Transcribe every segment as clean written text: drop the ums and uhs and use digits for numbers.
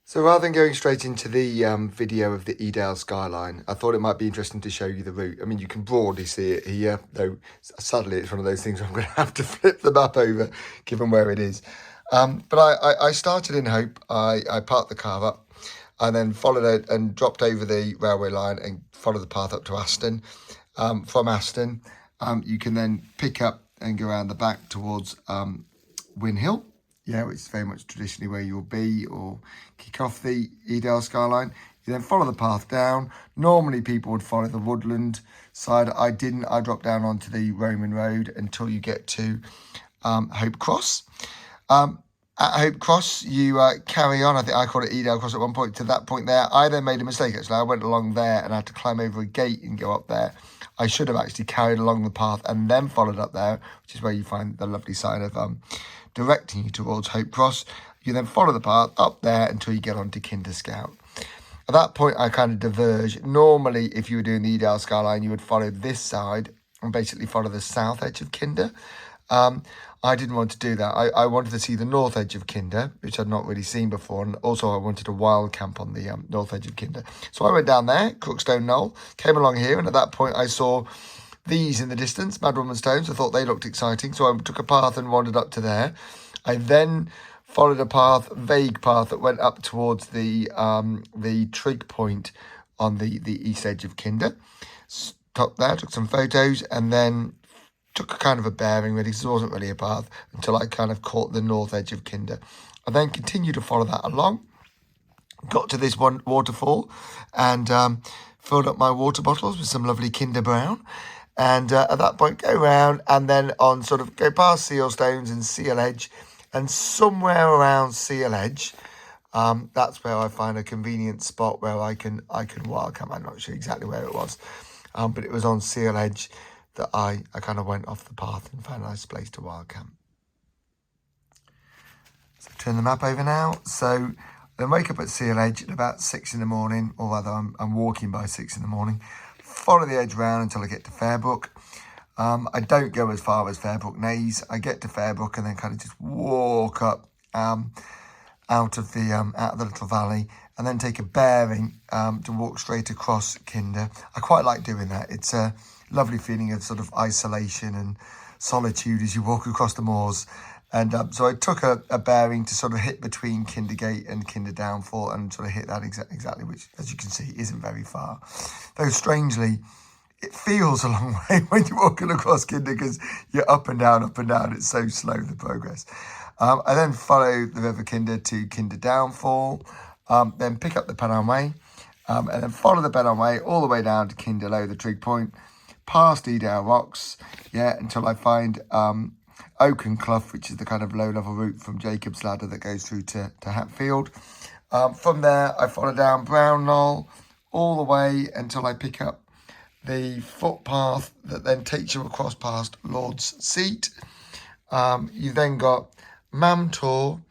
So rather than going straight into the video of the Edale Skyline, I thought it might be interesting to show you the route. I mean, you can broadly see it here, though sadly it's one of those things where I'm going to have to flip the map over, given where it is. But I started in Hope. I parked the car up and then followed it and dropped over the railway line and followed the path up to Aston. From Aston, you can then pick up and go around the back towards Win Hill. Yeah, which is very much traditionally where you'll be, or kick off the Edale Skyline. You then follow the path down. Normally people would follow the woodland side. I didn't. I dropped down onto the Roman Road until you get to Hope Cross. At Hope Cross, you carry on. I think I called it Edale Cross at one point. To that point there, I then made a mistake, actually. I went along there and I had to climb over a gate and go up there. I should have actually carried along the path and then followed up there, which is where you find the lovely sign of directing you towards Hope Cross. You then follow the path up there until you get onto Kinder Scout. At that point, I kind of diverge. Normally, if you were doing the Edale Skyline, you would follow this side and basically follow the south edge of Kinder. I didn't want to do that. I wanted to see the north edge of Kinder, which I'd not really seen before. And also I wanted a wild camp on the north edge of Kinder. So I went down there, Crookstone Knoll, came along here. And at that point, I saw these in the distance, Mad Woman Stones. I thought they looked exciting. So I took a path and wandered up to there. I then followed a path, vague path, that went up towards the trig point on the east edge of Kinder. Stopped there, took some photos, and then took a kind of a bearing really, because it wasn't really a path, until I kind of caught the north edge of Kinder. I then continued to follow that along, got to this one waterfall, and filled up my water bottles with some lovely Kinder Brown. And at that point, go round and then on sort of go past Seal Stones and Seal Edge, and somewhere around Seal Edge, that's where I find a convenient spot where I can wild camp. I'm not sure exactly where it was, but it was on Seal Edge that I kind of went off the path and found a nice place to wild camp. So turn the map over now. So then wake up at Seal Edge at about 6 in the morning, or rather I'm walking by 6 in the morning. Follow the edge round until I get to Fairbrook. I don't go as far as Fairbrook Naze. I get to Fairbrook and then kind of just walk up out of the little valley, and then take a bearing to walk straight across Kinder. I quite like doing that. It's a lovely feeling of sort of isolation and solitude as you walk across the moors. And so I took a bearing to sort of hit between Kindergate and Kinder Downfall, and sort of hit that exactly, which, as you can see, isn't very far. Though strangely, it feels a long way when you're walking across Kinder, because you're up and down. It's so slow, the progress. I then follow the River Kinder to Kinder Downfall, then pick up the Pennine Way, and then follow the Pennine Way all the way down to Kinder Low, the trig point, past Edale Rocks, until I find Oaken Clough, which is the kind of low-level route from Jacob's Ladder that goes through to Hatfield. From there, I follow down Brown Knoll all the way until I pick up the footpath that then takes you across past Lord's Seat. You've then got Mamtor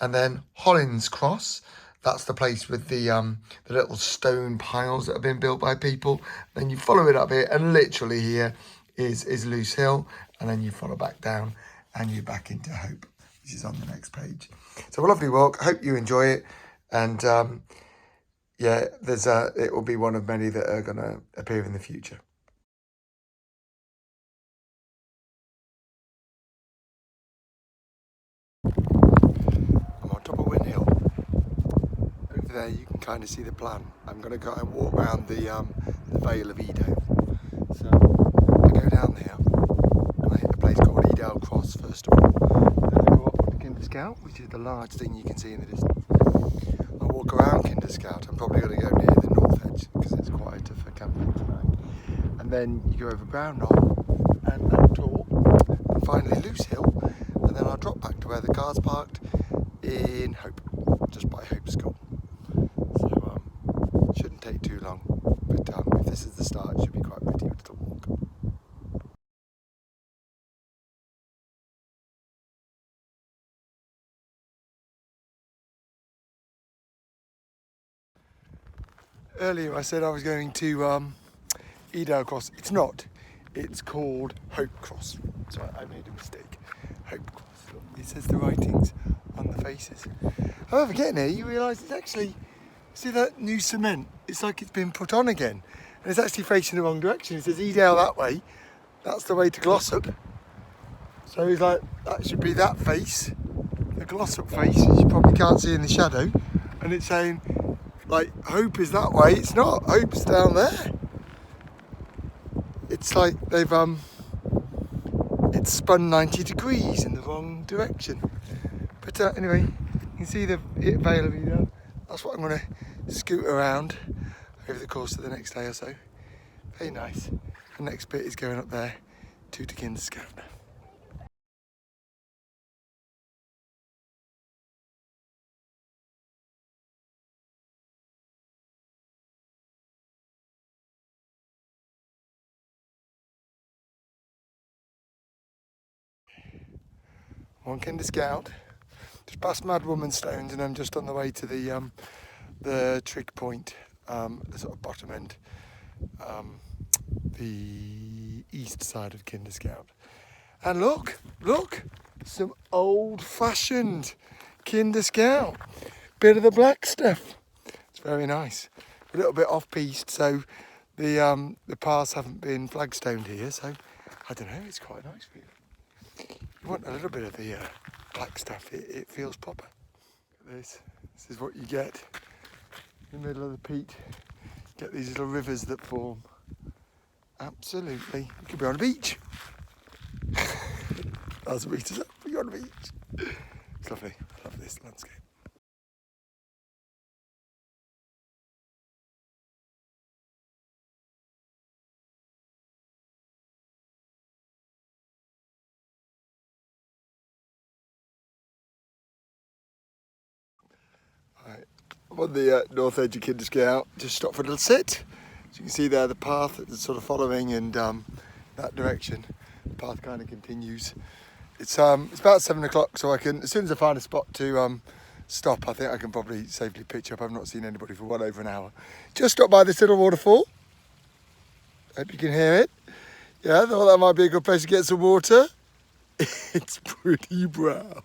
and then Hollins Cross. That's the place with the little stone piles that have been built by people. Then you follow it up here, and literally here is Loose Hill, and then you follow back down and you're back into Hope, which is on the next page. So a lovely walk. I hope you enjoy it, and it will be one of many that are going to appear in the future. I'm on top of Win Hill. Over there you can kind of see the plan. I'm going to go and walk around the Vale of Edale. So I go down there and I hit a place called Edale Cross first of all. Then I go up to Kinder Scout, which is the large thing you can see in the distance. I walk around Kinder Scout. I'm probably going to go near the north edge because it's quieter for camping tonight. And then you go over Brown Knoll and Tor, and finally Loose Hill, and then I'll drop back to where the car's parked in Hope, just by Hope School. So shouldn't take too long, but if this is the start, it should be quite a pretty little walk. Earlier I said I was going to Edale Cross. It's not. It's called Hope Cross. So I made a mistake. Hope Cross. It says the writings on the faces. However, getting here, you realise it's actually, see that new cement? It's like it's been put on again. And it's actually facing the wrong direction. It says Edale that way. That's the way to Glossop. So he's like, that should be that face, the Glossop face, as you probably can't see in the shadow. And it's saying, like, Hope is that way. It's not. Hope's down there. It's like they've, it's spun 90 degrees in the wrong direction. But anyway, you can see the Vale of Edale. That's what I'm going to scoot around over the course of the next day or so. Very nice. The next bit is going up there to Kinderscout. I'm on Kinderscout, just past Mad Woman Stones, and I'm just on the way to the trig point, the sort of bottom end, the east side of Kinderscout. And look, some old-fashioned Kinderscout, bit of the black stuff. It's very nice. A little bit off-piste, so the paths haven't been flagstoned here, so I don't know, it's quite nice for you. You want a little bit of the black stuff, it feels proper. Look at this is what you get in the middle of the peat. Get these little rivers that form. Absolutely, you could be on a beach. That's what beach is up, you're on a beach. It's lovely, I love this landscape. Right. I'm on the north edge of Kinderscout, just stopped for a little sit. As you can see there, the path is sort of following in that direction. The path kind of continues. It's about 7 o'clock, so I can, as soon as I find a spot to stop, I think I can probably safely pitch up. I've not seen anybody for well over an hour. Just stopped by this little waterfall. Hope you can hear it. Yeah, I thought that might be a good place to get some water. It's pretty brown.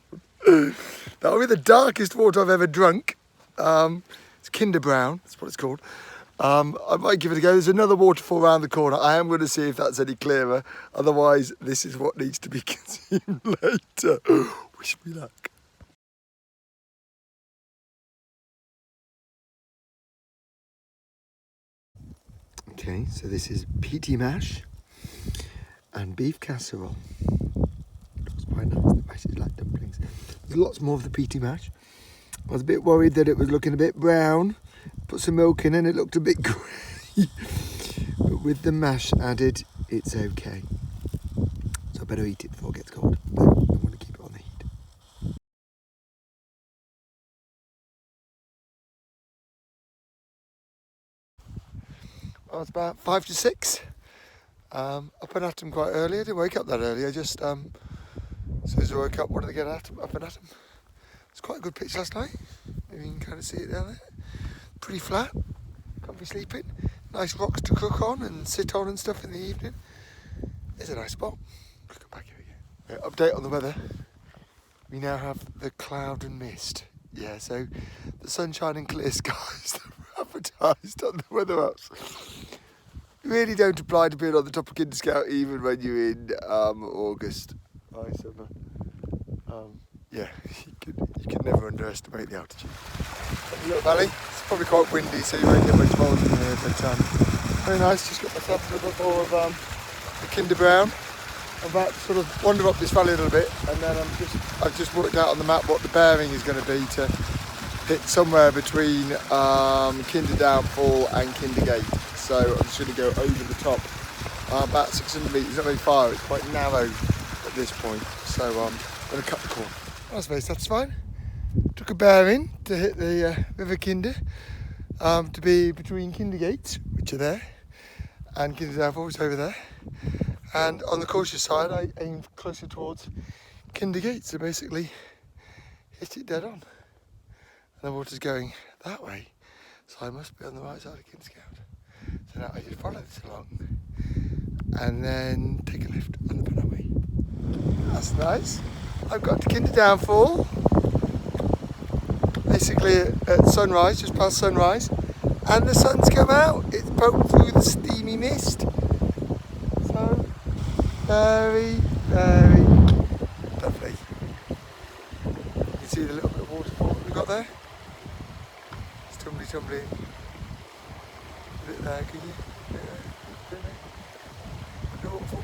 That'll be the darkest water I've ever drunk. It's Kinder Brown, that's what it's called. I might give it a go. There's another waterfall around the corner. I am going to see if that's any clearer. Otherwise, this is what needs to be consumed later. Wish me luck. Okay, so this is peaty mash and beef casserole. Looks quite nice. The mash is like dumplings. There's lots more of the peaty mash. I was a bit worried that it was looking a bit brown. Put some milk in and it looked a bit grey. But with the mash added, it's okay. So I better eat it before it gets cold. But I want to keep it on the heat. Well, it's about 5 to 6. Up and at 'em quite early. I didn't wake up that early. I just, as soon as I woke up, wanted to get up and at 'em. It's quite a good pitch last night. Maybe you can kind of see it down there. Pretty flat, comfy sleeping. Nice rocks to cook on and sit on and stuff in the evening. It's a nice spot. We'll come back here again. Update on the weather. We now have the cloud and mist. Yeah, so the sunshine and clear skies that were advertised on the weather apps really don't apply to being on the top of Kinderscout even when you're in August. High summer. Yeah, you can never underestimate the altitude. Look, valley, it's probably quite windy, so you won't get much more in here, but very nice. Just got myself a little more of the Kinder Brown. I'm about to sort of wander up this valley a little bit, and then I've just worked out on the map what the bearing is going to be to hit somewhere between Kinder Downfall and Kindergate. So I'm just going to go over the top, about 600 metres, not very far. It's quite narrow at this point, so I'm going to cut the corner. That's very satisfying. Took a bearing to hit the River Kinder, to be between Kindergates, which are there, and Kinder Downfall, which is over there. And on the cautious side, I aimed closer towards Kindergate, so basically hit it dead on. And the water's going that way, so I must be on the right side of Kinderscout. So now I just follow this along, and then take a left on the pennine. That's nice. I've got to Kinder Downfall. basically at sunrise, just past sunrise, and the sun's come out. It's poked through the steamy mist. So, very, very lovely. You can see the little bit of waterfall that we've got there. It's tumbly. A bit there, can you? The waterfall.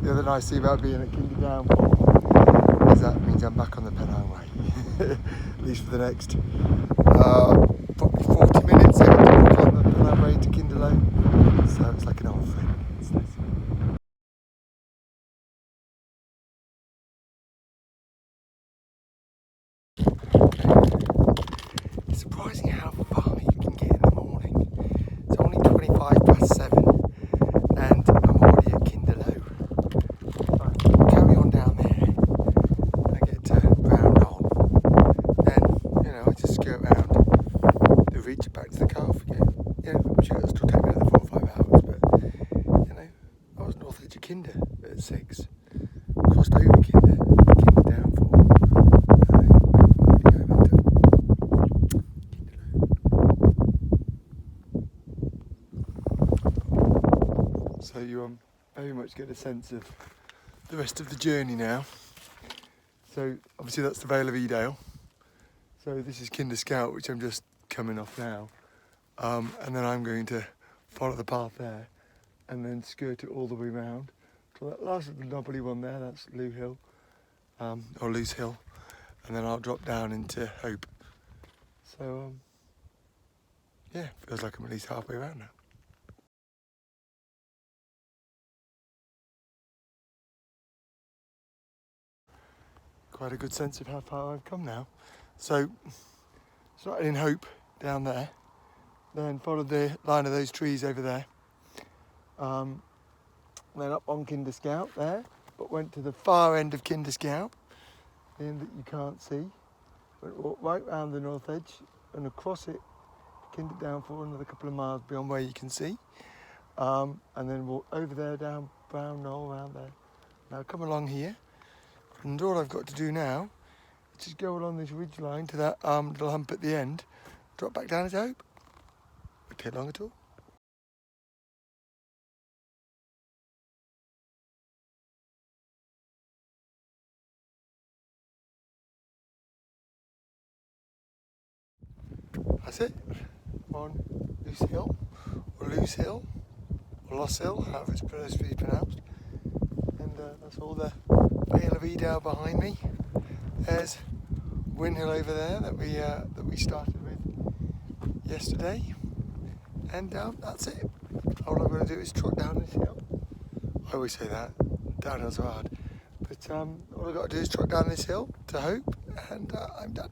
The other nice thing about being at Kinder Downfall is that means I'm back on the Pennine Way, at least for the next probably 40 minutes. I have to walk on the Pennine Way to Kinderlow, so it's like an old friend. It's nice. It's surprising how far you can get in the morning. It's only 7:25, and I'm already at Kinderlow. Carry on down there. I get to Brown Knoll. Then, I just go around the ridge back to the car again. I'm sure it'll still take me another 4 or 5 hours, but, I was north edge of Kinder at 6. Crossed over Kinder Downfall. So you very much get a sense of the rest of the journey now. So obviously that's the Vale of Edale. So this is Kinder Scout, which I'm just coming off now. And then I'm going to follow the path there and then skirt it all the way round. So that last little knobbly one there, that's Lou Hill, or Lou's Hill. And then I'll drop down into Hope. So yeah, feels like I'm at least halfway around now. Quite a good sense of how far I've come now. So, started in Hope down there, then followed the line of those trees over there, then up on Kinder Scout there, but went to the far end of Kinder Scout, the end that you can't see, went right round the north edge and across it, Kinder Downfall, another couple of miles beyond where you can see, and then walk over there down Brown Knoll around there. Now come along here. And all I've got to do now is just go along this ridge line to that little hump at the end, drop back down to Hope. Won't take long at all. That's it. On Loose Hill, or Loose Hill, or Loss Hill, however it's pronounced. And that's all the Vale of Edale behind me. There's Win Hill over there that we started with yesterday, and that's it. All I'm going to do is trot down this hill. I always say that, downhills are hard, but all I've got to do is trot down this hill to Hope, and I'm done.